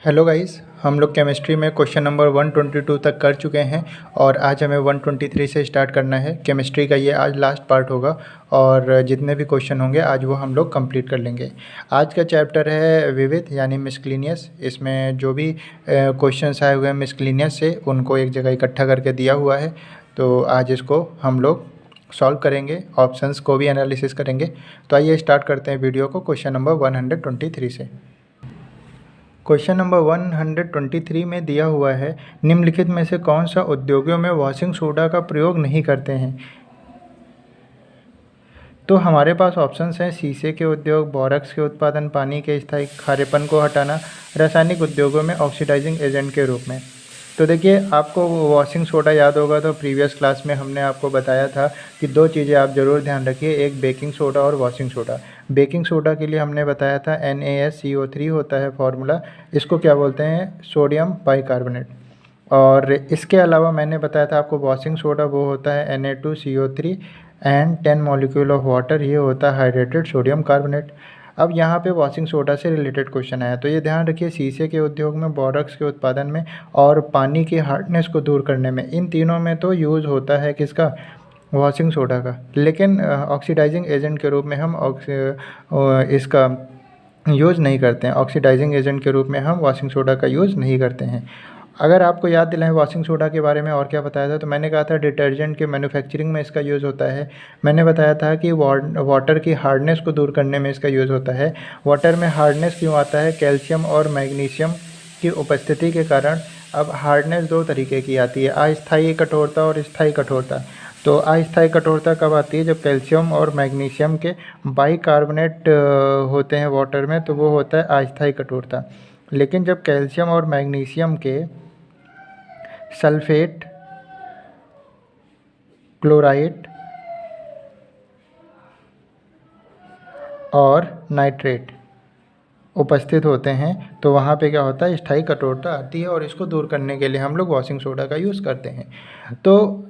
Hello guys, हम लोग chemistry में क्वेश्चन नंबर 122 तक कर चुके हैं और आज हमें 123 से स्टार्ट करना है। केमिस्ट्री का ये आज लास्ट पार्ट होगा और जितने भी क्वेश्चन होंगे आज वो हम लोग कंप्लीट कर लेंगे। आज का चैप्टर है विविध यानी मिसक्लिनियस। इसमें जो भी क्वेश्चंस आए हुए हैं मिसक्लिनियस से उनको एक जगह इकट्ठा करके दिया हुआ है, तो आज इसको हम लोग सॉल्व करेंगे, ऑप्शंस को भी एनालिसिस करेंगे। तो आइए स्टार्ट करते हैं वीडियो को क्वेश्चन नंबर 123 से। क्वेश्चन नंबर 123 में दिया हुआ है, निम्नलिखित में से कौन सा उद्योगों में वॉशिंग सोडा का प्रयोग नहीं करते हैं। तो हमारे पास ऑप्शंस हैं शीशे के उद्योग, बोरक्स के उत्पादन, पानी के स्थायी खारेपन को हटाना, रासायनिक उद्योगों में ऑक्सीडाइजिंग एजेंट के रूप में। तो देखिए, आपको वॉशिंग सोडा याद होगा तो प्रीवियस क्लास में हमने आपको बताया था कि दो चीज़ें आप ज़रूर ध्यान रखिए, एक बेकिंग सोडा और वॉशिंग सोडा। बेकिंग सोडा के लिए हमने बताया था NaSCO3 होता है फॉर्मूला, इसको क्या बोलते हैं, सोडियम बाइकार्बोनेट। और इसके अलावा मैंने बताया था आपको वॉशिंग सोडा, वो होता है Na2CO3 and 10 molecule of water, ये होता है हाइड्रेटेड सोडियम कार्बोनेट। अब यहाँ पे वॉशिंग सोडा से रिलेटेड क्वेश्चन आया, तो ये ध्यान रखिए, शीशे के उद्योग में, बोरक्स के उत्पादन में और पानी की हार्डनेस को दूर करने में, इन तीनों में तो यूज़ होता है किसका, वॉशिंग सोडा का। लेकिन ऑक्सीडाइजिंग एजेंट के रूप में हम इसका यूज़ नहीं करते हैं। ऑक्सीडाइजिंग एजेंट के रूप में हम वॉशिंग सोडा का यूज़ नहीं करते हैं। अगर आपको याद दिलाएं वॉशिंग सोडा के बारे में और क्या बताया था, तो मैंने कहा था डिटर्जेंट के मैन्युफैक्चरिंग में इसका यूज़ होता है। मैंने बताया था कि वाटर की हार्डनेस को दूर करने में इसका यूज़ होता है। वाटर में हार्डनेस क्यों आता है, कैल्शियम और मैग्नीशियम की उपस्थिति के कारण। अब हार्डनेस दो तरीके की आती है, अस्थायी कठोरता और स्थायी कठोरता। तो अस्थायी कठोरता कब आती है, जब कैल्शियम और मैग्नीशियम के बाइकार्बोनेट होते हैं वाटर में, तो वो होता है अस्थायी कठोरता। लेकिन जब कैल्शियम और मैग्नीशियम के सल्फेट, क्लोराइड और नाइट्रेट उपस्थित होते हैं, तो वहाँ पे क्या होता है, स्थायी कठोरता आती है और इसको दूर करने के लिए हम लोग वॉशिंग सोडा का यूज़ करते हैं। तो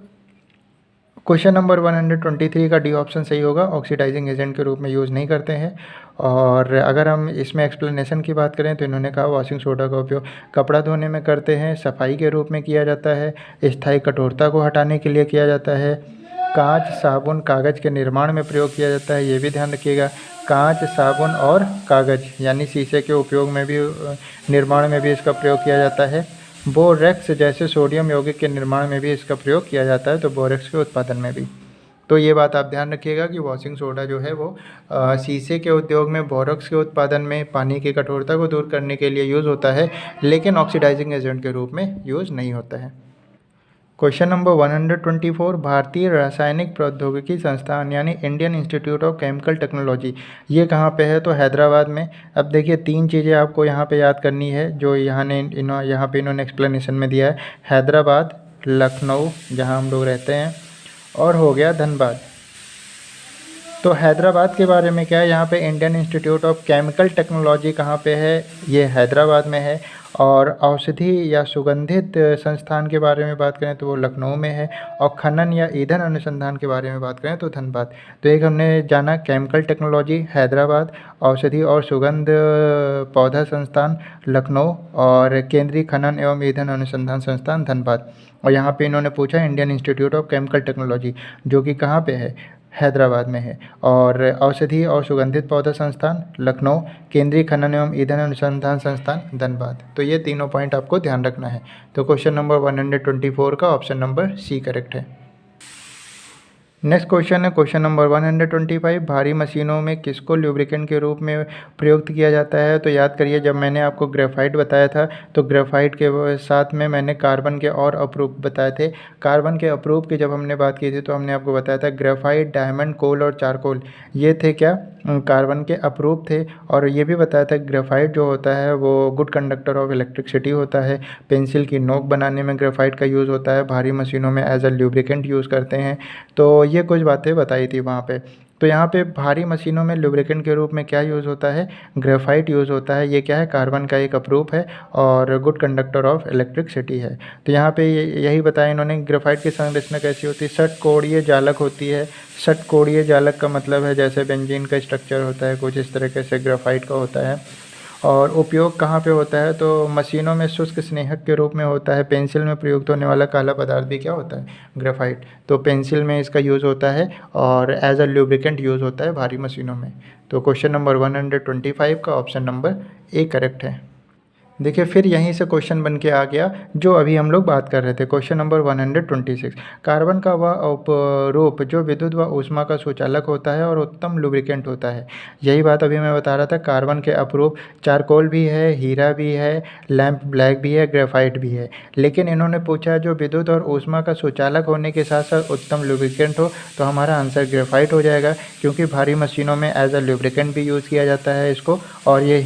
क्वेश्चन नंबर 123 का डी ऑप्शन सही होगा, ऑक्सीडाइजिंग एजेंट के रूप में यूज़ नहीं करते हैं। और अगर हम इसमें एक्सप्लेनेशन की बात करें तो इन्होंने कहा वॉशिंग सोडा का उपयोग कपड़ा धोने में करते हैं, सफाई के रूप में किया जाता है, स्थायी कठोरता को हटाने के लिए किया जाता है, कांच, साबुन, कागज़ के निर्माण में प्रयोग किया जाता है। ये भी ध्यान रखिएगा, कांच, साबुन और कागज़ यानी शीशे के उपयोग में भी, निर्माण में भी इसका प्रयोग किया जाता है। बोरेक्स जैसे सोडियम यौगिक के निर्माण में भी इसका प्रयोग किया जाता है, तो बोरेक्स के उत्पादन में भी। तो ये बात आप ध्यान रखिएगा कि वॉशिंग सोडा जो है वो शीशे के उद्योग में, बोरॉक्स के उत्पादन में, पानी की कठोरता को दूर करने के लिए यूज़ होता है, लेकिन ऑक्सीडाइजिंग एजेंट के रूप में यूज़ नहीं होता है। क्वेश्चन नंबर 124, भारतीय रासायनिक प्रौद्योगिकी संस्थान यानी Indian institute of chemical technology, ये कहाँ पे है, तो हैदराबाद में। अब देखिए, तीन चीज़ें आपको यहाँ पे याद करनी है जो यहाँ पे इन्होंने एक्सप्लेनेशन में दिया है। हैदराबाद, लखनऊ जहाँ हम लोग रहते हैं, और हो गया धनबाद। तो हैदराबाद के बारे में क्या है, यहाँ पे Indian institute of chemical technology कहाँ पे है, ये हैदराबाद में है। और औषधि या सुगंधित संस्थान के बारे में बात करें तो वो लखनऊ में है। और खनन या ईंधन अनुसंधान के बारे में बात करें तो धनबाद। तो एक हमने जाना केमिकल टेक्नोलॉजी हैदराबाद, औषधि और सुगंध पौधा संस्थान लखनऊ, और केंद्रीय खनन एवं ईंधन अनुसंधान संस्थान धनबाद। और यहाँ पे इन्होंने पूछा Indian institute of chemical technology, जो कि कहाँ पे है, हैदराबाद में है। और औषधि और सुगंधित पौधा संस्थान लखनऊ, केंद्रीय खनन एवं ईंधन अनुसंधान संस्थान धनबाद। तो ये तीनों पॉइंट आपको ध्यान रखना है। तो क्वेश्चन नंबर 124 का ऑप्शन नंबर सी करेक्ट है। नेक्स्ट क्वेश्चन है क्वेश्चन नंबर 125, भारी मशीनों में किसको ल्यूब्रिकेंट के रूप में प्रयुक्त किया जाता है। तो याद करिए, जब मैंने आपको ग्रेफाइट बताया था तो ग्रेफाइट के साथ में मैंने कार्बन के और अप्रूव बताए थे। कार्बन के अप्रूव की जब हमने बात की थी तो हमने आपको बताया था ग्रेफाइट, डायमंड, कोल और चारकोल, ये थे क्या, कार्बन के अप्रूव थे। और ये भी बताया था ग्रेफाइट जो होता है वो गुड कंडक्टर ऑफ इलेक्ट्रिसिटी होता है, पेंसिल की नोक बनाने में ग्रेफाइट का यूज़ होता है, भारी मशीनों में एज अ ल्यूब्रिकेंट यूज़ करते हैं। तो ये कुछ बातें बताई थी वहाँ पे। तो यहाँ पे भारी मशीनों में लुब्रिकेंट के रूप में क्या यूज़ होता है, ग्रेफाइट यूज़ होता है। ये क्या है, कार्बन का एक अप्रूव है और गुड कंडक्टर ऑफ इलेक्ट्रिसिटी है। तो यहाँ पे यही बताया इन्होंने, ग्रेफाइट की संरचना कैसी होती है, षटकोणीय जालक होती है। षटकोणीय जालक का मतलब है जैसे बेंजीन का स्ट्रक्चर होता है, कुछ इस तरीके से ग्रेफाइट का होता है। और उपयोग कहाँ पे होता है, तो मशीनों में शुष्क स्नेहक के रूप में होता है। पेंसिल में प्रयुक्त होने वाला काला पदार्थ भी क्या होता है, ग्रेफाइट। तो पेंसिल में इसका यूज़ होता है और एज अ ल्यूब्रिकेंट यूज़ होता है भारी मशीनों में। तो क्वेश्चन नंबर 125 का ऑप्शन नंबर ए करेक्ट है। देखिए फिर यहीं से क्वेश्चन बन के आ गया जो अभी हम लोग बात कर रहे थे। क्वेश्चन नंबर 126, कार्बन का वह उपरूप जो विद्युत व ऊष्मा का सुचालक होता है और उत्तम लुब्रिकेंट होता है। यही बात अभी मैं बता रहा था। कार्बन के अपरूप चारकोल भी है, हीरा भी है, लैंप ब्लैक भी है, ग्रेफाइट भी है। लेकिन इन्होंने पूछा जो विद्युत और ऊष्मा का सुचालक होने के साथ साथ उत्तम लुब्रिकेंट हो, तो हमारा आंसर ग्रेफाइट हो जाएगा, क्योंकि भारी मशीनों में एज अ लुब्रिकेंट भी यूज़ किया जाता है इसको, और ये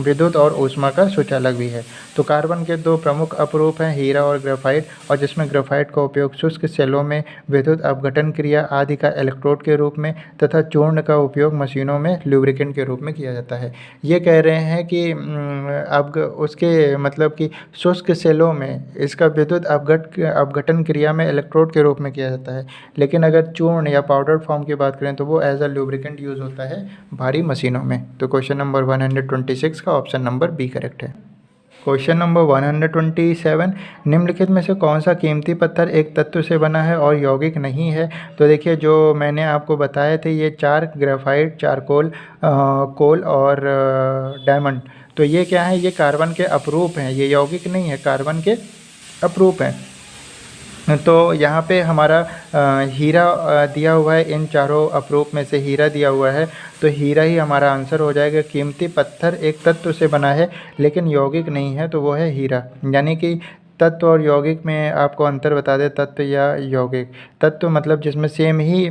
विद्युत और ऊष्मा का सुचालक भी है। तो कार्बन के दो प्रमुख अपरूप हैं, हीरा और ग्रेफाइट, और जिसमें ग्रेफाइट का उपयोग शुष्क सेलों में विद्युत अपघटन क्रिया आदि का इलेक्ट्रोड के रूप में तथा चूर्ण का उपयोग मशीनों में लुब्रिकेंट के रूप में किया जाता है। ये कह रहे हैं कि अब उसके मतलब कि शुष्क सेलों में इसका विद्युत अपघटन क्रिया में इलेक्ट्रोड के रूप में किया जाता है, लेकिन अगर चूर्ण या पाउडर फॉर्म की बात करें तो वो एज अ लुब्रिकेंट यूज़ होता है भारी मशीनों में। तो क्वेश्चन नंबर 126 का ऑप्शन नंबर बी करेक्ट है। क्वेश्चन नंबर 127, निम्नलिखित में से कौन सा कीमती पत्थर एक तत्व से बना है और यौगिक नहीं है। तो देखिए जो मैंने आपको बताए थे ये चार, ग्रेफाइट, चारकोल, कोल और डायमंड, तो ये क्या है, ये कार्बन के अपरूप हैं, ये यौगिक नहीं है, कार्बन के अपरूप हैं। तो यहाँ पे हमारा हीरा दिया हुआ है, इन चारों अपरूप में से हीरा दिया हुआ है, तो हीरा ही हमारा आंसर हो जाएगा। कीमती पत्थर एक तत्व से बना है लेकिन यौगिक नहीं है, तो वो है हीरा। यानी कि तत्व और यौगिक में आपको अंतर बता दें, तत्व या यौगिक। तत्व मतलब जिसमें सेम ही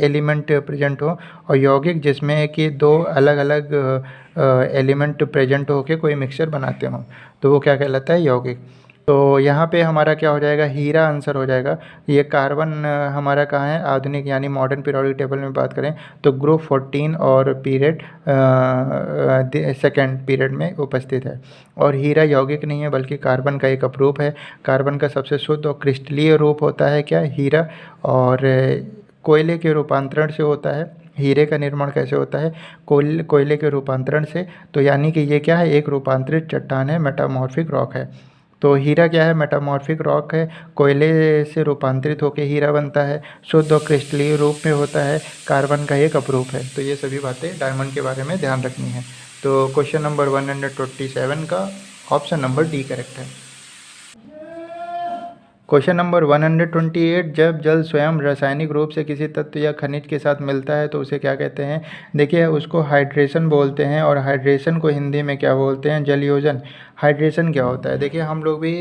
एलिमेंट प्रेजेंट हो, और यौगिक जिसमें कि दो अलग अलग एलिमेंट प्रेजेंट हो के कोई मिक्सचर बनाते हों, तो वो क्या कहलाता है, यौगिक। तो यहाँ पे हमारा क्या हो जाएगा, हीरा आंसर हो जाएगा। ये कार्बन हमारा कहाँ है, आधुनिक यानी मॉडर्न पीरियोडिक टेबल में बात करें तो ग्रुप 14 और पीरियड सेकेंड पीरियड में उपस्थित है। और हीरा यौगिक नहीं है बल्कि कार्बन का एक अपरूप है। कार्बन का सबसे शुद्ध और क्रिस्टलीय रूप होता है क्या, हीरा। और कोयले के रूपांतरण से होता है। हीरे का निर्माण कैसे होता है, कोयले के रूपांतरण से। तो यानी कि ये क्या है, एक रूपांतरित चट्टान है, मेटामॉर्फिक रॉक है। तो हीरा क्या है, मेटामॉर्फिक रॉक है, कोयले से रूपांतरित होकर हीरा बनता है, शुद्ध और क्रिस्टलीय रूप में होता है, कार्बन का एक अपरूप है। तो ये सभी बातें डायमंड के बारे में ध्यान रखनी है। तो क्वेश्चन नंबर 127 का ऑप्शन नंबर डी करेक्ट है। क्वेश्चन नंबर 128, जब जल स्वयं रासायनिक रूप से किसी तत्व या खनिज के साथ मिलता है तो उसे क्या कहते हैं। देखिए उसको हाइड्रेशन बोलते हैं, और हाइड्रेशन को हिंदी में क्या बोलते हैं, जलयोजन। हाइड्रेशन क्या होता है, देखिए हम लोग भी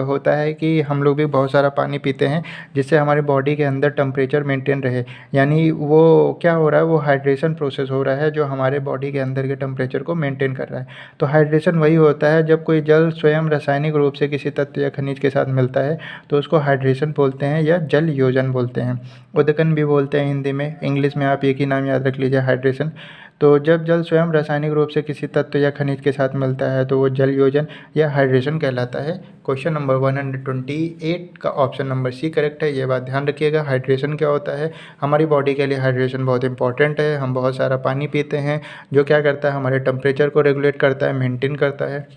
होता है कि हम लोग भी बहुत सारा पानी पीते हैं जिससे हमारे बॉडी के अंदर टेम्परेचर मेंटेन रहे, यानी वो क्या हो रहा है, वो हाइड्रेशन प्रोसेस हो रहा है जो हमारे बॉडी के अंदर के टेम्परेचर को मेंटेन कर रहा है। तो हाइड्रेशन वही होता है जब कोई जल स्वयं रासायनिक रूप से किसी तत्व या खनिज के साथ मिलता है तो उसको हाइड्रेशन बोलते हैं या जल योजन बोलते हैं। उदकन भी बोलते हैं हिंदी में, इंग्लिश में आप एक ही नाम याद रख लीजिए, हाइड्रेशन। तो जब जल स्वयं रासायनिक रूप से किसी तत्व या खनिज के साथ मिलता है तो वो जल योजन या हाइड्रेशन कहलाता है। क्वेश्चन नंबर 128 का ऑप्शन नंबर सी करेक्ट है। ये बात ध्यान रखिएगा, हाइड्रेशन क्या होता है, हमारी बॉडी के लिए हाइड्रेशन बहुत इंपॉर्टेंट है। हम बहुत सारा पानी पीते हैं जो क्या करता है, हमारे टेम्परेचर को रेगुलेट करता है, मेंटेन करता है।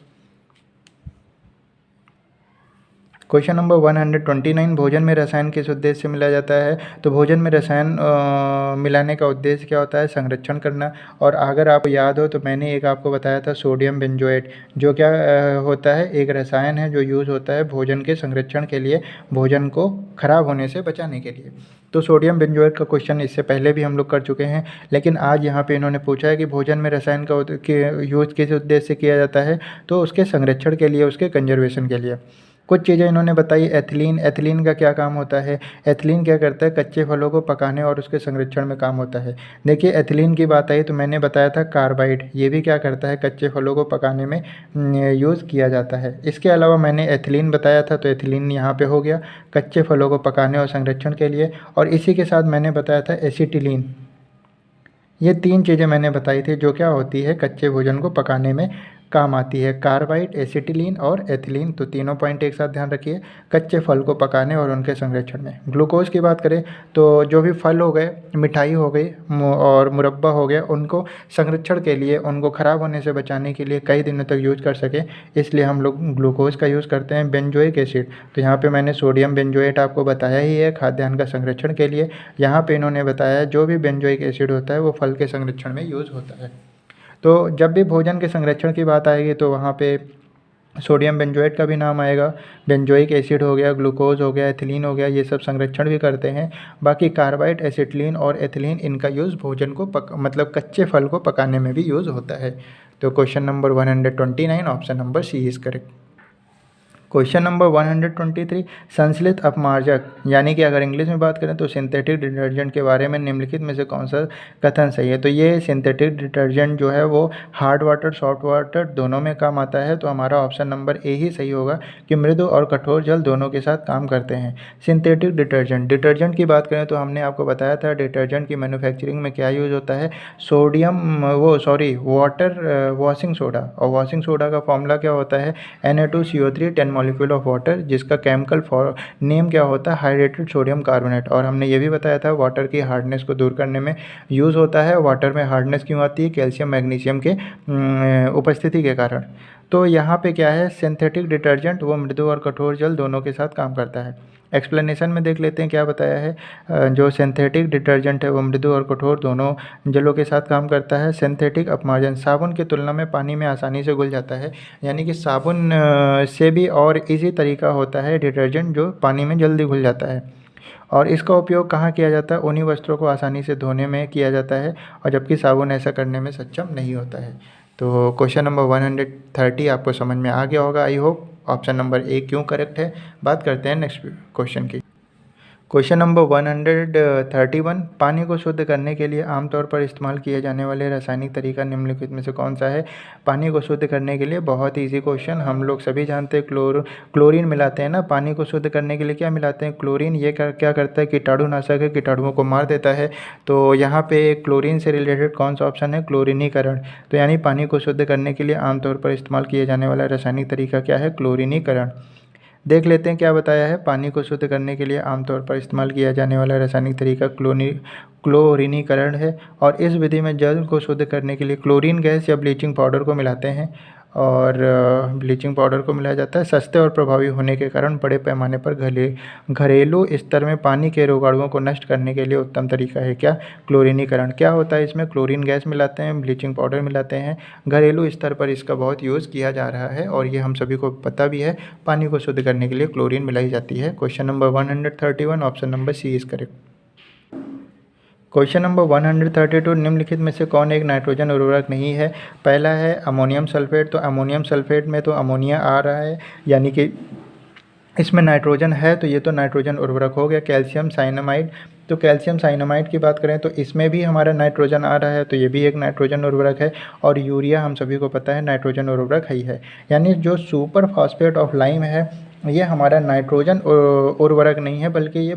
क्वेश्चन नंबर 129, भोजन में रसायन किस उद्देश्य से मिलाया जाता है। तो भोजन में रसायन मिलाने का उद्देश्य क्या होता है, संरक्षण करना। और अगर आपको याद हो तो मैंने एक आपको बताया था सोडियम बेंजोएट, जो क्या होता है, एक रसायन है जो यूज़ होता है भोजन के संरक्षण के लिए, भोजन को खराब होने से बचाने के लिए। तो सोडियम बेंजोएट का क्वेश्चन इससे पहले भी हम लोग कर चुके हैं, लेकिन आज यहाँ पे इन्होंने पूछा है कि भोजन में रसायन का यूज़ किस उद्देश्य से किया जाता है, तो उसके संरक्षण के लिए, उसके कंजर्वेशन के लिए। कुछ चीज़ें इन्होंने बताई। एथिलीन, एथिलीन का क्या काम होता है, एथिलीन क्या करता है, कच्चे फलों को पकाने और उसके संरक्षण में काम होता है। देखिए एथिलीन की बात आई तो मैंने बताया था कार्बाइड, ये भी क्या करता है, कच्चे फलों को पकाने में यूज़ किया जाता है। इसके अलावा मैंने एथिलीन बताया था, तो एथिलीन यहाँ पे हो गया, कच्चे फलों को पकाने और संरक्षण के लिए। और इसी के साथ मैंने बताया था एसिटिलीन। ये तीन चीज़ें मैंने बताई थी जो क्या होती है, कच्चे भोजन को पकाने में काम आती है, कार्बाइड, एसिटिलीन और एथिलीन। तो तीनों पॉइंट एक साथ ध्यान रखिए कच्चे फल को पकाने और उनके संरक्षण में। ग्लूकोज की बात करें तो जो भी फल हो गए, मिठाई हो गई और मुरब्बा हो गया, उनको संरक्षण के लिए, उनको ख़राब होने से बचाने के लिए कई दिनों तक यूज़ कर सकें, इसलिए हम लोग ग्लूकोज का यूज़ करते हैं। बेंजोइक एसिड, तो यहाँ पे मैंने सोडियम बेंजोएट आपको बताया ही है खाद्यान्न का संरक्षण के लिए। यहाँ पे इन्होंने बताया जो भी बेंजोइक एसिड होता है वो फल के संरक्षण में यूज़ होता है। तो जब भी भोजन के संरक्षण की बात आएगी तो वहाँ पे सोडियम बेंजोएट का भी नाम आएगा, बेंजोइक एसिड हो गया, ग्लूकोज हो गया, एथिलीन हो गया, ये सब संरक्षण भी करते हैं। बाकी कार्बाइड, एसिटिलीन और एथिलीन, इनका यूज़ भोजन को मतलब कच्चे फल को पकाने में भी यूज़ होता है। तो question number 129 option number C is correct. Question number 123, संश्लेषित अपमार्जक यानी कि अगर इंग्लिश में बात करें तो सिंथेटिक डिटर्जेंट के बारे में निम्नलिखित में से कौन सा कथन सही है। तो ये सिंथेटिक डिटर्जेंट जो है वो हार्ड वाटर, सॉफ्ट वाटर दोनों में काम आता है। तो हमारा ऑप्शन नंबर ए ही सही होगा कि मृदु और कठोर जल दोनों के साथ काम करते हैं। सिंथेटिक डिटर्जेंट की बात करें तो हमने आपको बताया था डिटर्जेंट की मैन्युफैक्चरिंग में क्या यूज़ होता है, वाटर वॉशिंग सोडा, और वॉशिंग सोडा का फॉर्मूला क्या होता है, Na2CO3 10 मॉलिक्यूल ऑफ वाटर, जिसका केमिकल नेम क्या होता है, हाइड्रेटेड सोडियम कार्बोनेट। और हमने ये भी बताया था वाटर की हार्डनेस को दूर करने में यूज़ होता है। वाटर में हार्डनेस क्यों आती है, कैल्शियम मैग्नीशियम के उपस्थिति के कारण। तो यहाँ पे क्या है, सिंथेटिक डिटर्जेंट वो मृदु और कठोर जल दोनों के साथ काम करता है। एक्सप्लेनेशन में देख लेते हैं क्या बताया है। जो सिंथेटिक डिटर्जेंट है वो मृदु और कठोर दोनों जलों के साथ काम करता है। सिंथेटिक अपमार्जन साबुन की तुलना में पानी में आसानी से घुल जाता है, यानी कि साबुन से भी और इजी तरीका होता है डिटर्जेंट जो पानी में जल्दी घुल जाता है। और इसका उपयोग कहाँ किया जाता है, उन्हीं वस्त्रों को आसानी से धोने में किया जाता है, और जबकि साबुन ऐसा करने में सक्षम नहीं होता है। तो क्वेश्चन नंबर 130 आपको समझ में आ गया होगा, I hope. Option number A क्यों करेक्ट है। बात करते हैं नेक्स्ट क्वेश्चन की। क्वेश्चन नंबर 131, पानी को शुद्ध करने के लिए आमतौर पर इस्तेमाल किए जाने वाले रासायनिक तरीका निम्नलिखित में से कौन सा है। पानी को शुद्ध करने के लिए बहुत इजी क्वेश्चन, हम लोग सभी जानते हैं क्लोरीन मिलाते हैं ना पानी को शुद्ध करने के लिए। क्या मिलाते हैं, क्लोरीन। ये क्या करता है, कीटाणुनाशक है, कीटाणुओं को मार देता है। तो यहाँ पे क्लोरीन से रिलेटेड कौन सा ऑप्शन है, क्लोरीनीकरण। तो यानी पानी को शुद्ध करने के लिए आमतौर पर इस्तेमाल किए जाने वाला रासायनिक तरीका क्या है, क्लोरीनीकरण। देख लेते हैं क्या बताया है। पानी को शुद्ध करने के लिए आमतौर पर इस्तेमाल किया जाने वाला रासायनिक तरीका क्लोरीनीकरण है। और इस विधि में जल को शुद्ध करने के लिए क्लोरीन गैस या ब्लीचिंग पाउडर को मिलाते हैं, और ब्लीचिंग पाउडर को मिलाया जाता है। सस्ते और प्रभावी होने के कारण बड़े पैमाने पर घरेलू स्तर में पानी के रोगाणुओं को नष्ट करने के लिए उत्तम तरीका है क्या, क्लोरीनीकरण। क्या होता है इसमें, क्लोरीन गैस मिलाते हैं, ब्लीचिंग पाउडर मिलाते हैं, घरेलू स्तर पर इसका बहुत यूज़ किया जा रहा है, और ये हम सभी को पता भी है। पानी को शुद्ध करने के लिए क्लोरीन मिलाई जाती है। Question number 131 option number C is correct. Question number 132, निम्नलिखित में से कौन एक नाइट्रोजन उर्वरक नहीं है। पहला है अमोनियम सल्फेट। तो अमोनियम सल्फेट में तो अमोनिया आ रहा है, यानी कि इसमें नाइट्रोजन है, तो ये तो नाइट्रोजन उर्वरक हो गया। कैल्शियम साइनामाइड, तो कैल्शियम साइनामाइड की बात करें तो इसमें भी हमारा नाइट्रोजन आ रहा है, तो ये भी एक नाइट्रोजन उर्वरक है। और यूरिया हम सभी को पता है नाइट्रोजन उर्वरक ही है। यानी जो सुपर फॉस्फेट ऑफ लाइम है ये हमारा नाइट्रोजन उर्वरक नहीं है, बल्कि ये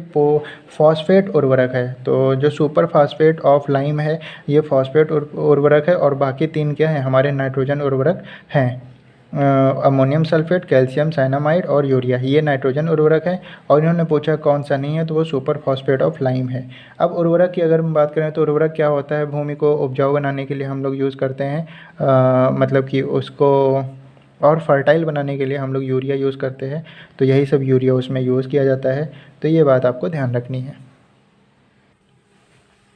फॉस्फेट उर्वरक है। तो जो सुपर फॉस्फेट ऑफ लाइम है ये फॉस्फेट उर्वरक है, और बाकी तीन क्या हैं, हमारे नाइट्रोजन उर्वरक हैं। अमोनियम सल्फेट, कैल्शियम साइनामाइड और यूरिया, ये नाइट्रोजन उर्वरक है। और इन्होंने पूछा कौन सा नहीं है, तो वो सुपर फॉस्फेट ऑफ लाइम है। अब उर्वरक की अगर हम बात करें तो उर्वरक क्या होता है, भूमि को उपजाऊ बनाने के लिए हम लोग यूज़ करते हैं, मतलब कि उसको और फर्टाइल बनाने के लिए हम लोग यूरिया यूज़ करते हैं। तो यही सब यूरिया उसमें यूज़ किया जाता है, तो ये बात आपको ध्यान रखनी है।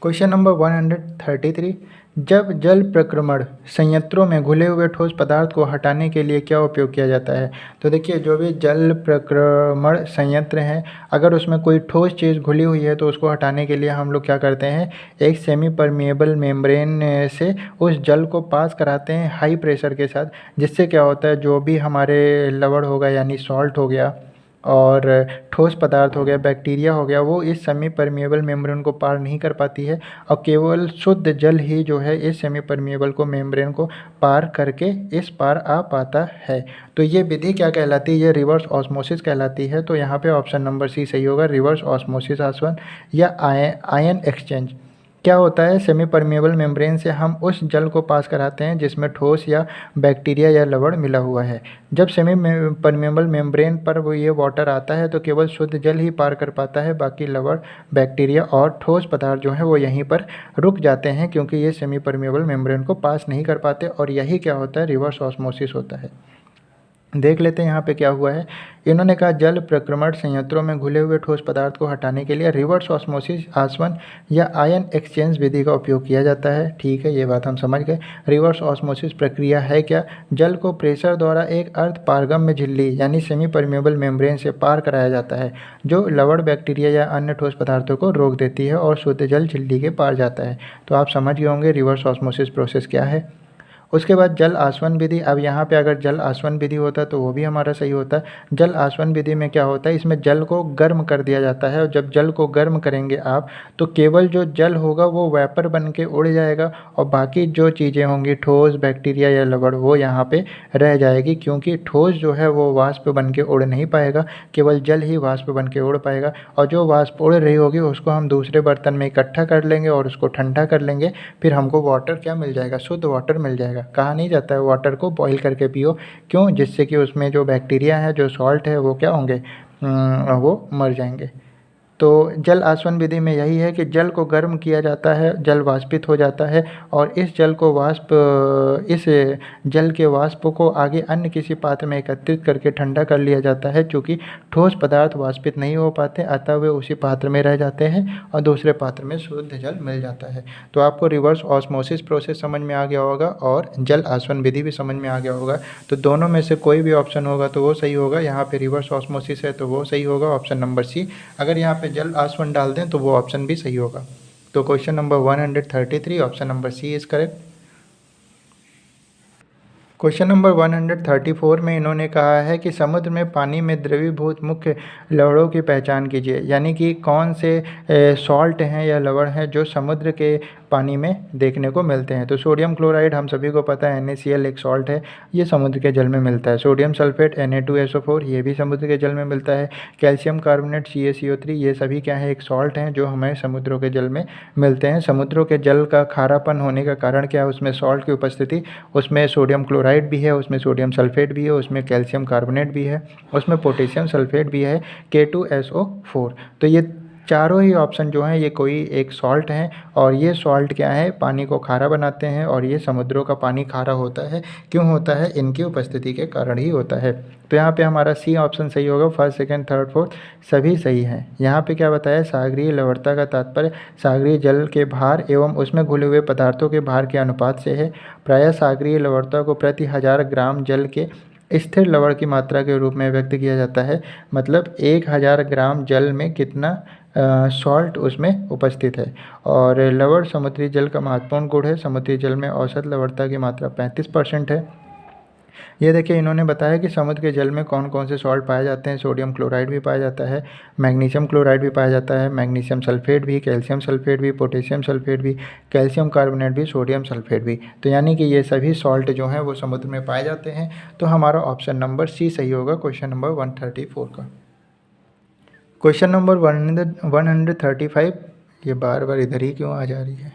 क्वेश्चन नंबर 133, जब जल प्रक्रमण संयंत्रों में घुले हुए ठोस पदार्थ को हटाने के लिए क्या उपयोग किया जाता है। तो देखिए जो भी जल प्रक्रमण संयंत्र हैं, अगर उसमें कोई ठोस चीज़ घुली हुई है तो उसको हटाने के लिए हम लोग क्या करते हैं, एक सेमी परमिएबल मेम्ब्रेन से उस जल को पास कराते हैं हाई प्रेशर के साथ, जिससे क्या होता है जो भी हमारे लवण होगा यानी सॉल्ट हो गया और ठोस पदार्थ हो गया, बैक्टीरिया हो गया, वो इस सेमी परमिएबल मेम्ब्रेन को पार नहीं कर पाती है, और केवल शुद्ध जल ही जो है इस सेमी परमिएबल को मेम्ब्रेन को पार करके इस पार आ पाता है। तो ये विधि क्या कहलाती है, ये रिवर्स ऑस्मोसिस कहलाती है। तो यहाँ पे ऑप्शन नंबर सी सही होगा, रिवर्स ऑस्मोसिस आसवन या आयन एक्सचेंज। क्या होता है, सेमी परमिएबल मेम्ब्रेन से हम उस जल को पास कराते हैं जिसमें ठोस या बैक्टीरिया या लवण मिला हुआ है। जब सेमी परमिएबल मेम्ब्रेन पर वो ये वाटर आता है तो केवल शुद्ध जल ही पार कर पाता है, बाकी लवण, बैक्टीरिया और ठोस पदार्थ जो हैं वो यहीं पर रुक जाते हैं, क्योंकि ये सेमी परमिएबल मेम्ब्रेन को पास नहीं कर पाते। और यही क्या होता है, रिवर्स ऑस्मोसिस होता है। देख लेते हैं यहाँ पे क्या हुआ है। इन्होंने कहा जल प्रक्रमण संयंत्रों में घुले हुए ठोस पदार्थ को हटाने के लिए रिवर्स ऑस्मोसिस, आसवन या आयन एक्सचेंज विधि का उपयोग किया जाता है। ठीक है, ये बात हम समझ गए। रिवर्स ऑस्मोसिस प्रक्रिया है क्या, जल को प्रेशर द्वारा एक अर्ध पारगम्य झिल्ली यानी सेमी परमिएबल मेम्ब्रेन से पार कराया जाता है, जो लवण, बैक्टीरिया या अन्य ठोस पदार्थों को रोक देती है और शुद्ध जल झिल्ली के पार जाता है। तो आप समझ गए होंगे रिवर्स ऑस्मोसिस प्रोसेस क्या है। उसके बाद जल आसवन विधि। अब यहाँ पे अगर जल आसवन विधि होता तो वो भी हमारा सही होता। जल आसवन विधि में क्या होता है, इसमें जल को गर्म कर दिया जाता है और जब जल को गर्म करेंगे आप तो केवल जो जल होगा वो वेपर बन के उड़ जाएगा और बाकी जो चीज़ें होंगी, ठोस, बैक्टीरिया या लवण, वो यहाँ पे रह जाएगी, क्योंकि ठोस जो है वो वाष्प बन के उड़ नहीं पाएगा, केवल जल ही वाष्प बन के उड़ पाएगा। और जो वाष्प उड़ रही होगी उसको हम दूसरे बर्तन में इकट्ठा कर लेंगे और उसको ठंडा कर लेंगे, फिर हमको वाटर क्या मिल जाएगा, शुद्ध वाटर मिल जाएगा। कहा नहीं जाता है वाटर को बॉईल करके पियो, क्यों, जिससे कि उसमें जो बैक्टीरिया है, जो सॉल्ट है, वो क्या होंगे, वो मर जाएंगे। तो जल आसवन विधि में यही है कि जल को गर्म किया जाता है, जल वाष्पित हो जाता है और इस जल के वाष्प को आगे अन्य किसी पात्र में एकत्रित करके ठंडा कर लिया जाता है। चूँकि ठोस पदार्थ वाष्पित नहीं हो पाते, अतः वे उसी पात्र में रह जाते हैं और दूसरे पात्र में शुद्ध जल मिल जाता है। तो आपको रिवर्स ऑस्मोसिस प्रोसेस समझ में आ गया होगा और जल आसवन विधि भी समझ में आ गया होगा। तो दोनों में से कोई भी ऑप्शन होगा तो वो सही होगा। यहाँ पे रिवर्स ऑस्मोसिस है तो वो सही होगा, ऑप्शन नंबर सी। अगर यहाँ पे जल आसवन डाल दें तो वो ऑप्शन भी सही होगा। तो question number 133, option number C is correct. Question number 134 में इन्होंने कहा है कि समुद्र में पानी में द्रवीभूत मुख्य लवणों की पहचान कीजिए, यानी कि कौन से सॉल्ट हैं या लवण हैं जो समुद्र के पानी में देखने को मिलते हैं। तो सोडियम क्लोराइड हम सभी को पता है NaCl एक सॉल्ट है, ये समुद्र के जल में मिलता है। सोडियम सल्फेट Na2SO4 ये भी समुद्र के जल में मिलता है। कैल्शियम कार्बोनेट CaCO3 ये सभी क्या है, एक सॉल्ट हैं जो हमें समुद्रों के जल में मिलते हैं। समुद्रों के जल का खारापन होने का कारण क्या है, उसमें सॉल्ट की उपस्थिति, उसमें सोडियम क्लोराइड भी है, उसमें सोडियम सल्फेट भी है, उसमें कैल्शियम कार्बोनेट भी है, उसमें पोटेशियम सल्फेट भी है, K2SO4। तो ये चारों ही ऑप्शन जो हैं ये कोई एक सॉल्ट हैं और ये सॉल्ट क्या है, पानी को खारा बनाते हैं और ये समुद्रों का पानी खारा होता है। क्यों होता है, इनकी उपस्थिति के कारण ही होता है। तो यहाँ पे हमारा सी ऑप्शन सही होगा। फर्स्ट, सेकंड, थर्ड, फोर्थ सभी सही हैं। यहाँ पे क्या बताया, सागरीय लवणता का तात्पर्य सागरीय जल के भार एवं उसमें घुले हुए पदार्थों के भार के अनुपात से है। प्रायः सागरीय लवणता को प्रति 1000 ग्राम जल के स्थिर लवण की मात्रा के रूप में व्यक्त किया जाता है। मतलब 1000 ग्राम जल में कितना सॉल्ट उसमें उपस्थित है। और लवण समुद्री जल का महत्वपूर्ण गुण है। समुद्री जल में औसत लवणता की मात्रा 35% है। ये देखिए इन्होंने बताया कि समुद्र के जल में कौन कौन से सॉल्ट पाए जाते हैं। सोडियम क्लोराइड भी पाया जाता है, मैग्नीशियम क्लोराइड भी पाया जाता है, मैग्नीशियम सल्फेट भी, कैल्शियम सल्फेट भी, पोटेशियम सल्फेट भी, कैल्शियम कार्बोनेट भी, सोडियम सल्फेट भी। तो यानी कि ये सभी सॉल्ट जो हैं वो समुद्र में पाए जाते हैं। तो हमारा ऑप्शन नंबर सी सही होगा क्वेश्चन नंबर 134 का। क्वेश्चन नंबर 135, ये बार बार इधर ही क्यों आ जा रही है।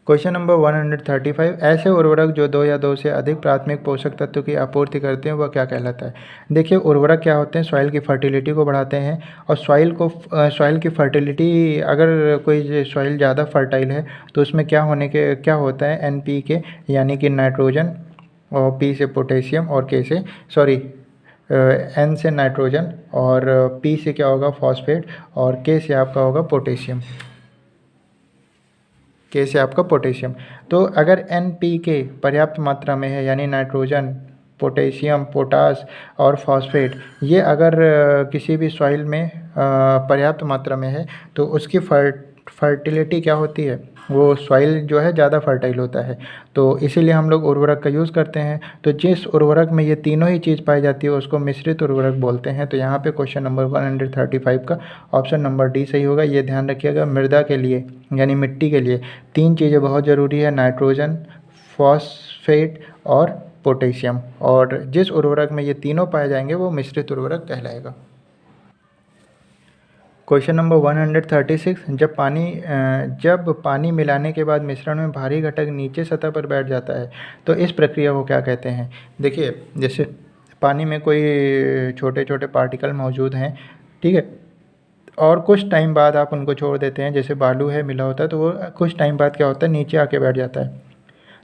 क्वेश्चन नंबर 135, ऐसे उर्वरक जो 2 या 2 से अधिक प्राथमिक पोषक तत्व की आपूर्ति करते हैं वह क्या कहलाता है। देखिए उर्वरक क्या होते हैं, सॉइल की फर्टिलिटी को बढ़ाते हैं और सॉइल की फर्टिलिटी, अगर कोई सॉइल ज़्यादा फर्टाइल है तो उसमें क्या होता है, NPK यानी कि नाइट्रोजन, और P से पोटेशियम और N से नाइट्रोजन और P से क्या होगा, फॉस्फेट, और K से आपका होगा पोटेशियम। तो अगर NPK पर्याप्त मात्रा में है, यानी नाइट्रोजन, पोटेशियम, पोटास और फॉस्फेट, ये अगर किसी भी सॉइल में पर्याप्त मात्रा में है तो उसकी फर्टिलिटी क्या होती है, वो सॉइल जो है ज़्यादा फर्टाइल होता है। तो इसीलिए हम लोग उर्वरक का यूज़ करते हैं। तो जिस उर्वरक में ये तीनों ही चीज़ पाई जाती है उसको मिश्रित उर्वरक बोलते हैं। तो यहाँ पे क्वेश्चन नंबर 135 का ऑप्शन नंबर डी सही होगा। ये ध्यान रखिएगा, मृदा के लिए यानी मिट्टी के लिए 3 चीज़ें बहुत ज़रूरी है, नाइट्रोजन, फॉस्फेट और पोटेशियम, और जिस उर्वरक में ये तीनों पाए जाएंगे वो मिश्रित उर्वरक कहलाएगा। क्वेश्चन नंबर 136, जब पानी मिलाने के बाद मिश्रण में भारी घटक नीचे सतह पर बैठ जाता है तो इस प्रक्रिया को क्या कहते हैं। देखिए, जैसे पानी में कोई छोटे छोटे पार्टिकल मौजूद हैं, ठीक है, और कुछ टाइम बाद आप उनको छोड़ देते हैं, जैसे बालू है मिला होता है, तो वो कुछ टाइम बाद क्या होता है, नीचे आके बैठ जाता है।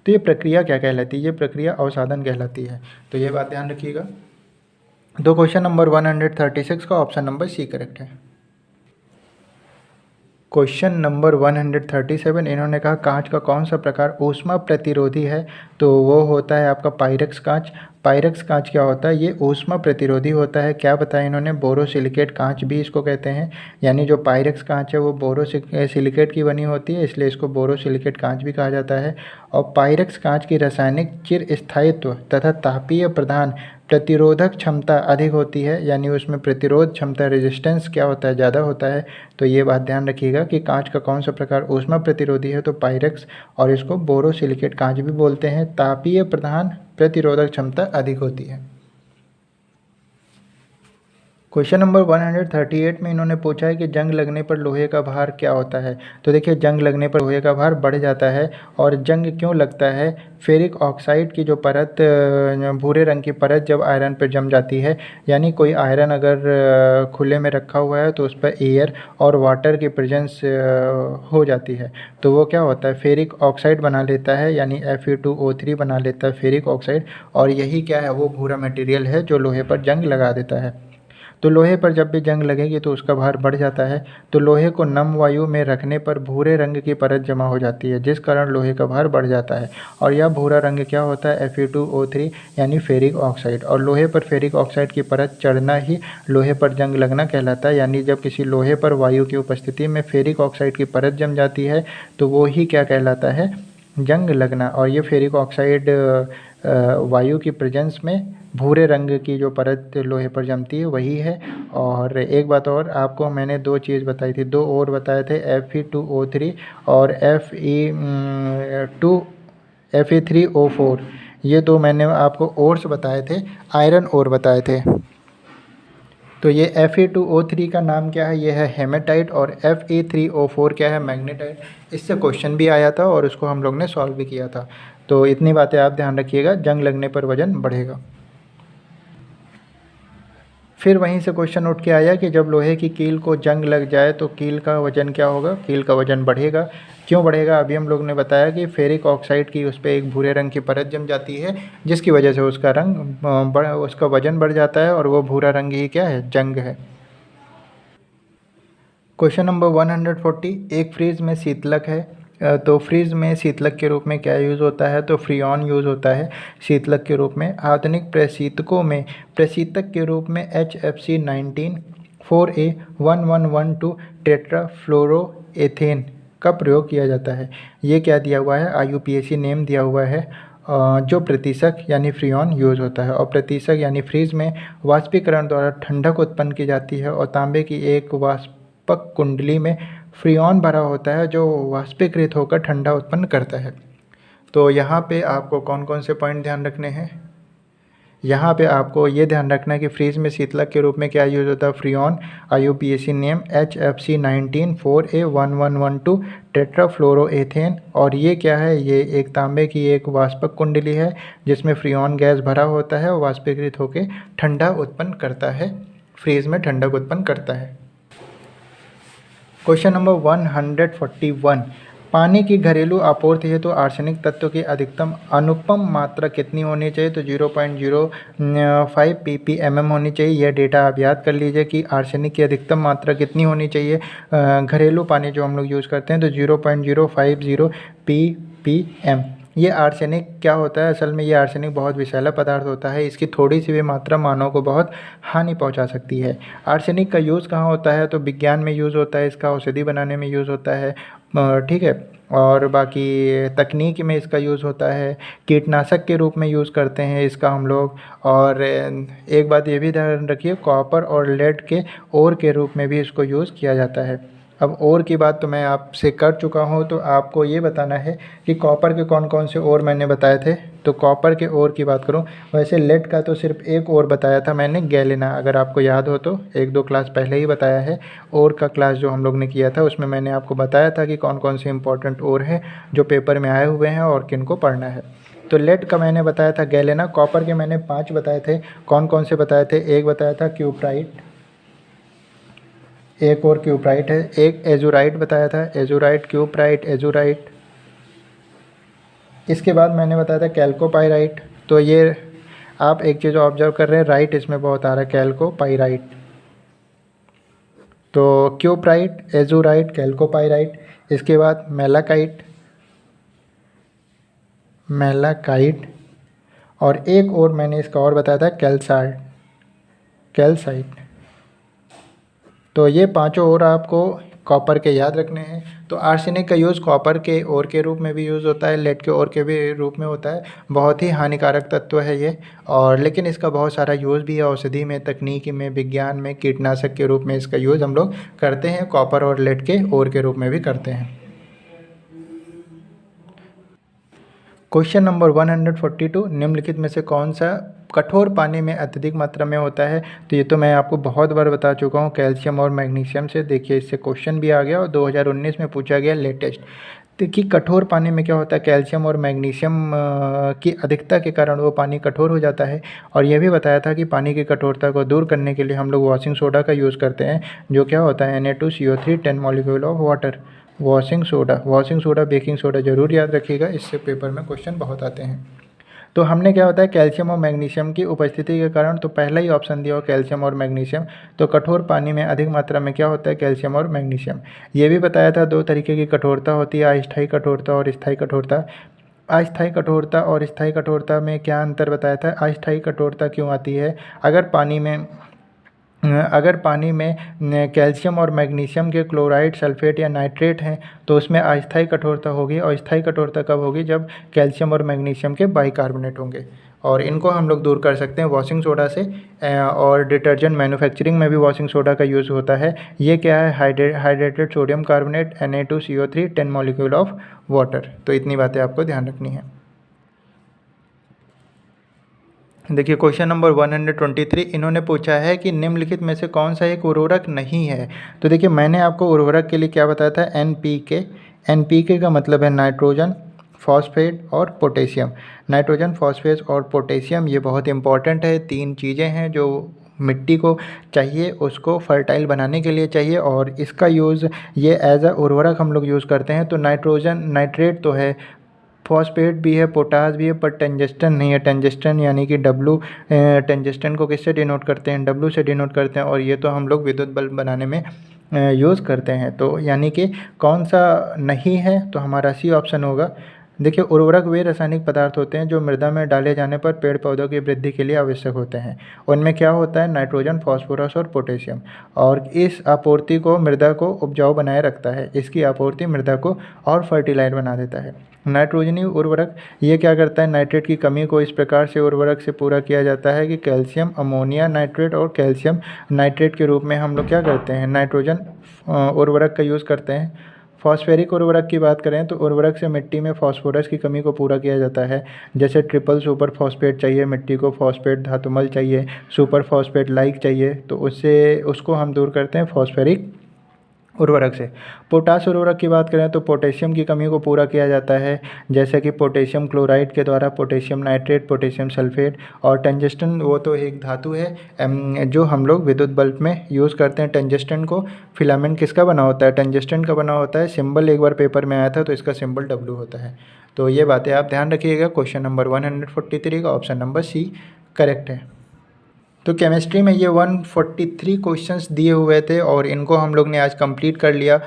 तो ये प्रक्रिया क्या कहलाती है, ये प्रक्रिया अवसादन कहलाती है। तो ये बात ध्यान रखिएगा। तो क्वेश्चन नंबर 136 का ऑप्शन नंबर सी करेक्ट है। क्वेश्चन नंबर 137, इन्होंने कहा कांच का कौन सा प्रकार ऊष्मा प्रतिरोधी है। तो वो होता है आपका पाइरेक्स कांच। पाइरेक्स कांच क्या होता है, ये ऊष्मा प्रतिरोधी होता है। क्या बताया इन्होंने, बोरोसिलिकेट कांच भी इसको कहते हैं। यानी जो पाइरेक्स कांच है वो बोरोसिलिकेट की बनी होती है, इसलिए इसको बोरोसिलिकेट कांच भी कहा जाता है। और पाइरेक्स कांच की रासायनिक चिरस्थायित्व तथा तापीय प्रदान प्रतिरोधक क्षमता अधिक होती है, यानी उसमें प्रतिरोध क्षमता रेजिस्टेंस क्या होता है, ज़्यादा होता है। तो ये बात ध्यान रखिएगा कि कांच का कौन सा प्रकार ऊष्मा प्रतिरोधी है, तो पाइरेक्स, और इसको बोरोसिलिकेट कांच भी बोलते हैं। तापीय प्रदान प्रतिरोधक क्षमता अधिक होती है। क्वेश्चन नंबर 138 में इन्होंने पूछा है कि जंग लगने पर लोहे का भार क्या होता है। तो देखिए, जंग लगने पर लोहे का भार बढ़ जाता है। और जंग क्यों लगता है, फेरिक ऑक्साइड की जो परत, भूरे रंग की परत जब आयरन पर जम जाती है, यानी कोई आयरन अगर खुले में रखा हुआ है तो उस पर एयर और वाटर की प्रेजेंस हो जाती है, तो वो क्या होता है, फेरिक ऑक्साइड बना लेता है, यानी Fe2O3 बना लेता है फेरिक ऑक्साइड। और यही क्या है, वो भूरा मटेरियल है जो लोहे पर जंग लगा देता है। तो लोहे पर जब भी जंग लगेगी तो उसका भार बढ़ जाता है। तो लोहे को नम वायु में रखने पर भूरे रंग की परत जमा हो जाती है, जिस कारण लोहे का भार बढ़ जाता है। और यह भूरा रंग क्या होता है, Fe2O3 यानी फेरिक ऑक्साइड। और लोहे पर फेरिक ऑक्साइड की परत चढ़ना ही लोहे पर जंग लगना कहलाता है। यानी जब किसी लोहे पर वायु की उपस्थिति में फेरिक ऑक्साइड की परत जम जाती है तो वो ही क्या कहलाता है, जंग लगना। और ये फेरिक ऑक्साइड वायु की प्रेजेंस में भूरे रंग की जो परत लोहे पर जमती है वही है। और एक बात और, आपको मैंने दो चीज़ बताई थी, दो और बताए थे, Fe2O3 और Fe3O4, ये दो मैंने आपको ओर्स बताए थे, आयरन ओर बताए थे। तो ये Fe2O3 का नाम क्या है, ये है हेमेटाइट, और Fe3O4 क्या है, मैग्नेटाइट। इससे क्वेश्चन भी आया था और उसको हम लोग ने सॉल्व भी किया था। तो इतनी बातें आप ध्यान रखिएगा, जंग लगने पर वजन बढ़ेगा। फिर वहीं से क्वेश्चन उठ के आया कि जब लोहे की कील को जंग लग जाए तो कील का वजन क्या होगा, कील का वजन बढ़ेगा। क्यों बढ़ेगा, अभी हम लोग ने बताया कि फेरिक ऑक्साइड की उस पर एक भूरे रंग की परत जम जाती है, जिसकी वजह से उसका उसका वजन बढ़ जाता है, और वो भूरा रंग ही क्या है, जंग है। क्वेश्चन नंबर 140, एक फ्रीज में शीतलक है। तो फ्रीज में शीतलक के रूप में क्या यूज़ होता है, तो फ्रीऑन यूज़ होता है शीतलक के रूप में। आधुनिक प्रशीतकों में प्रशीतक के रूप में HFC19 4A1112 टेट्राफ्लोरोएथेन का प्रयोग किया जाता है। ये क्या दिया हुआ है, IUPAC नेम दिया हुआ है। जो प्रतिशक यानी फ्रीऑन यूज़ होता है। और प्रतिशक यानी फ्रीज में वाष्पीकरण द्वारा ठंडक उत्पन्न की जाती है, और तांबे की एक वाष्पक कुंडली में फ्रीऑन भरा होता है जो वाष्पीकृत होकर ठंडा उत्पन्न करता है। तो यहाँ पे आपको कौन कौन से पॉइंट ध्यान रखने हैं, यहाँ पे आपको ये ध्यान रखना है कि फ्रीज में शीतलक के रूप में क्या यूज़ होता है, freon, IUPAC name HFC19 4A1112 टेट्राफ्लोरोएथेन। और ये क्या है, ये एक तांबे की एक वाष्पक कुंडली है जिसमें फ्रीऑन गैस भरा होता है और वाष्पीकृत होकर ठंडा उत्पन्न करता है, फ्रीज में ठंडक उत्पन्न करता है। क्वेश्चन नंबर 141, पानी की घरेलू आपूर्ति हेतु तो आर्सेनिक तत्व की अधिकतम अनुपम मात्रा कितनी होनी चाहिए, तो 0.05 ppm होनी चाहिए। यह डेटा आप याद कर लीजिए कि आर्सेनिक की अधिकतम मात्रा कितनी होनी चाहिए घरेलू पानी जो हम लोग यूज़ करते हैं, तो 0.050 ppm। ये आर्सेनिक क्या होता है, असल में ये आर्सेनिक बहुत विषैला पदार्थ होता है, इसकी थोड़ी सी भी मात्रा मानव को बहुत हानि पहुंचा सकती है। आर्सेनिक का यूज़ कहाँ होता है, तो विज्ञान में यूज़ होता है, इसका औषधि बनाने में यूज़ होता है, ठीक है। और बाकी तकनीक में इसका यूज़ होता है, कीटनाशक के रूप में यूज़ करते हैं इसका हम लोग। और एक बात ये भी ध्यान रखिए, कॉपर और लेड के ओर के रूप में भी इसको यूज़ किया जाता है। अब ओर की बात तो मैं आपसे कर चुका हूँ, तो आपको ये बताना है कि कॉपर के कौन कौन से ओर मैंने बताए थे। तो कॉपर के ओर की बात करूँ, वैसे लेड का तो सिर्फ एक ओर बताया था मैंने, गैलेना, अगर आपको याद हो तो 1-2 क्लास पहले ही बताया है। ओर का क्लास जो हम लोग ने किया था उसमें मैंने आपको बताया था कि कौन कौन से इंपॉर्टेंट ओर हैं जो पेपर में आए हुए हैं और किन को पढ़ना है। तो लेड का मैंने बताया था गैलेना। कॉपर के मैंने 5 बताए थे। कौन कौन से बताए थे? एक बताया था क्यूप्राइट, एक और क्यूप्राइट है, एक एजुराइट बताया था, एजुराइट, क्यूप्राइट, एजुराइट। इसके बाद मैंने बताया था कैल्कोपाइराइट। तो ये आप एक चीज़ ऑब्जर्व कर रहे हैं, राइट इसमें बहुत आ रहा है, कैल्कोपाइराइट। तो क्यूप्राइट, एजुराइट, कैल्कोपाइराइट। इसके बाद मेलाकाइट, मेलाकाइट, और एक और मैंने इसका और बताया था कैल्साइट, कैल्साइट। तो ये पांचों और आपको कॉपर के याद रखने हैं। तो आर्सेनिक का यूज़ कॉपर के ओर के रूप में भी यूज़ होता है, लेड के ओर के भी रूप में होता है। बहुत ही हानिकारक तत्व है ये, और लेकिन इसका बहुत सारा यूज़ भी है, औषधि में, तकनीकी में, विज्ञान में, कीटनाशक के रूप में इसका यूज़ हम लोग करते हैं। कॉपर और लेड के ओर के रूप में भी करते हैं। क्वेश्चन नंबर 142, निम्नलिखित में से कौन सा कठोर पानी में अत्यधिक मात्रा में होता है? तो ये तो मैं आपको बहुत बार बता चुका हूँ, कैल्शियम और मैग्नीशियम से। देखिए इससे क्वेश्चन भी आ गया और 2019 में पूछा गया लेटेस्ट। देखिए कठोर पानी में क्या होता है, कैल्शियम और मैग्नीशियम की अधिकता के कारण वो पानी कठोर हो जाता है। और यह भी बताया था कि पानी की कठोरता को दूर करने के लिए हम लोग वॉशिंग सोडा का यूज़ करते हैं, जो क्या होता है Na2CO3 10 molecule of water. Washing soda, baking soda ज़रूर याद रखिएगा, इससे पेपर में क्वेश्चन बहुत आते हैं। तो हमने क्या होता है, कैल्शियम और मैग्नीशियम की उपस्थिति के कारण, तो पहला ही ऑप्शन दिया हो कैल्शियम और मैग्नीशियम। तो कठोर पानी में अधिक मात्रा में क्या होता है, कैल्शियम और मैग्नीशियम। ये भी बताया था 2 तरीके की कठोरता होती है, अस्थायी कठोरता और स्थायी कठोरता। अस्थायी कठोरता और स्थायी कठोरता में क्या अंतर बताया था? अस्थायी कठोरता क्यों आती है? अगर पानी में कैल्शियम और मैग्नीशियम के क्लोराइड, सल्फेट या नाइट्रेट हैं तो उसमें अस्थायी कठोरता होगी। और स्थायी कठोरता कब होगी? जब कैल्शियम और मैग्नीशियम के बाइकार्बोनेट होंगे। और इनको हम लोग दूर कर सकते हैं वॉशिंग सोडा से। और डिटर्जेंट मैन्युफैक्चरिंग में भी वॉशिंग सोडा का यूज़ होता है। ये क्या है? Hydrated sodium carbonate, Na2CO3 10 molecule of water. तो इतनी बातें आपको ध्यान रखनी है। देखिए क्वेश्चन नंबर 123, इन्होंने पूछा है कि निम्नलिखित में से कौन सा एक उर्वरक नहीं है? तो देखिए मैंने आपको उर्वरक के लिए क्या बताया था? NPK। NPK का मतलब है नाइट्रोजन, फॉस्फेट और पोटेशियम। नाइट्रोजन, फॉस्फेट और पोटेशियम ये बहुत इंपॉर्टेंट है। 3 चीज़ें हैं जो मिट्टी को चाहिए, उसको फर्टाइल बनाने के लिए चाहिए, और इसका यूज़ ये एज अ उर्वरक हम लोग यूज़ करते हैं। तो नाइट्रोजन, नाइट्रेट तो है, फॉस्फेट भी है, पोटास भी है, पर टंजस्टन नहीं है। टंजस्टन यानी कि W, टंजस्टन को किससे डिनोट करते हैं? W से डिनोट करते हैं, और ये तो हम लोग विद्युत बल्ब बनाने में यूज़ करते हैं। तो यानी कि कौन सा नहीं है? तो हमारा सी ऑप्शन होगा। देखिए उर्वरक वे रासायनिक पदार्थ होते हैं जो मृदा में डाले जाने पर पेड़ पौधों की वृद्धि के लिए आवश्यक होते हैं। उनमें क्या होता है? नाइट्रोजन, फॉस्फोरस और पोटेशियम। और इस आपूर्ति को मृदा को उपजाऊ बनाए रखता है। इसकी आपूर्ति मृदा को और फर्टिलाइज बना देता है। नाइट्रोजनी उर्वरक ये क्या करता है? नाइट्रेट की कमी को इस प्रकार से उर्वरक से पूरा किया जाता है कि कैल्शियम अमोनिया नाइट्रेट और कैल्शियम नाइट्रेट के रूप में हम लोग क्या करते हैं? नाइट्रोजन उर्वरक का यूज़ करते हैं। फॉस्फेरिक उर्वरक की बात करें तो उर्वरक से मिट्टी में फास्फोरस की कमी को पूरा किया जाता है। जैसे ट्रिपल सुपर फॉस्फेट चाहिए मिट्टी को, फॉस्फेट धातुमल चाहिए, सुपर फॉस्फेट लाइक चाहिए, तो उसको हम दूर करते हैं फॉस्फेरिक उर्वरक से। पोटाश उर्वरक की बात करें तो पोटेशियम की कमी को पूरा किया जाता है, जैसे कि पोटेशियम क्लोराइड के द्वारा, पोटेशियम नाइट्रेट, पोटेशियम सल्फेट। और टंजस्टन वो तो एक धातु है जो हम लोग विद्युत बल्ब में यूज़ करते हैं। टंजस्टन को फिलामेंट किसका बना होता है? टंजस्टन का बना होता है। सिंबल एक बार पेपर में आया था तो इसका सिंबल W होता है। तो ये बातें आप ध्यान रखिएगा। क्वेश्चन नंबर 143 का ऑप्शन नंबर C करेक्ट है। तो केमिस्ट्री में ये 143 क्वेश्चंस दिए हुए थे और इनको हम लोग ने आज कंप्लीट कर लिया।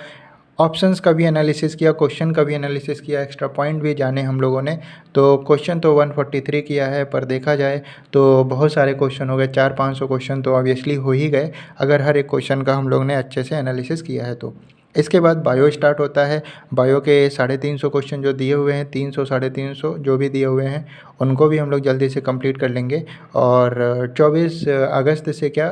ऑप्शंस का भी एनालिसिस किया, क्वेश्चन का भी एनालिसिस किया, एक्स्ट्रा पॉइंट भी जाने हम लोगों ने। तो क्वेश्चन तो 143 किया है, पर देखा जाए तो बहुत सारे क्वेश्चन हो गए। 400-500 क्वेश्चन तो ऑब्वियसली हो ही गए, अगर हर एक क्वेश्चन का हम लोग ने अच्छे से एनालिसिस किया है तो। इसके बाद बायो स्टार्ट होता है। बायो के 350 क्वेश्चन जो दिए हुए हैं, 300 350 जो भी दिए हुए हैं, उनको भी हम लोग जल्दी से कंप्लीट कर लेंगे। और 24 अगस्त से क्या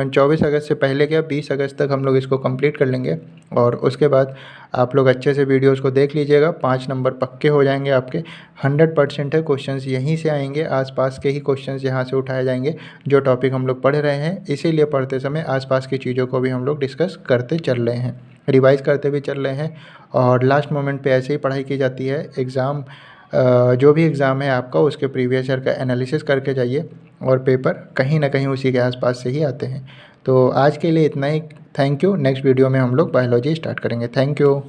24 अगस्त से पहले क्या 20 अगस्त तक हम लोग इसको कंप्लीट कर लेंगे। और उसके बाद आप लोग अच्छे से वीडियोस को देख लीजिएगा, 5 नंबर पक्के हो जाएंगे आपके। 100% है, क्वेश्चंस यहीं से आएंगे, आसपास के ही क्वेश्चंस यहाँ से उठाए जाएंगे। जो टॉपिक हम लोग पढ़ रहे हैं, इसीलिए पढ़ते समय आसपास की चीज़ों को भी हम लोग डिस्कस करते चल रहे हैं, रिवाइज़ करते भी चल रहे हैं। और लास्ट मोमेंट पे ऐसे ही पढ़ाई की जाती है। एग्ज़ाम जो भी एग्ज़ाम है आपका, उसके प्रीवियस ईयर का एनालिसिस करके जाइए, और पेपर कहीं ना कहीं उसी के आसपास से ही आते हैं। तो आज के लिए इतना ही। Thank you. नेक्स्ट वीडियो में हम लोग बायोलॉजी स्टार्ट करेंगे। Thank you.